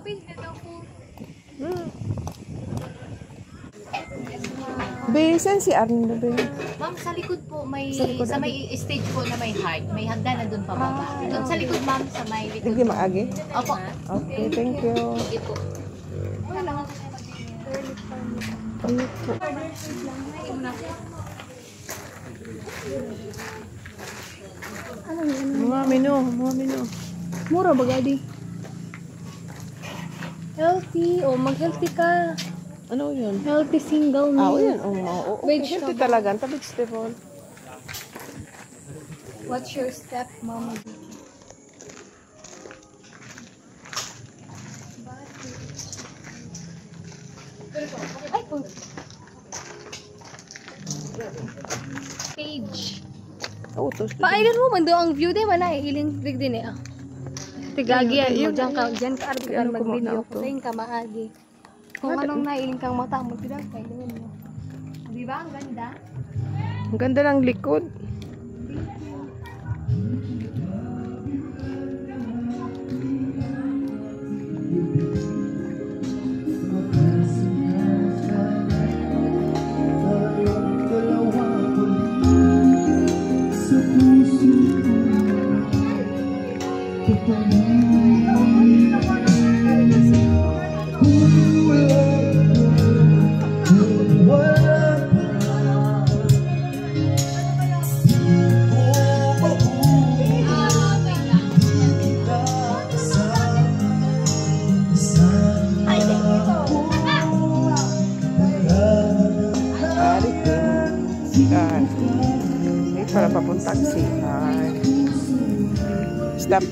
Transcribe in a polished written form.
Apil, ito po. Bisan si Arno ba? Ma'am, sa likod po, sa may stage po na may heart. May hagdan na doon pababa. Doon sa likod, ma'am, sa may likod. Hindi maagi? Opo. Okay, thank you. Sige po. Mga menu. Mura ba gadi? Healthy. O, mag-healthy ka. Ano yun? Healthy single meal. Yun. Okay, healthy talaga. Vegetable. What's your step, mama? Ay, po. Page. Utos. Paailan mo man daw ang view din man ay iling big din eh. Tigagyan mo diyan ka arbi ka mag-video ko sa ka maagi. Kung anong nailing kang mata mo pila kay mo. Di ba ang ganda? Ang ganda ng likod. Para papuntang sihan. Stop.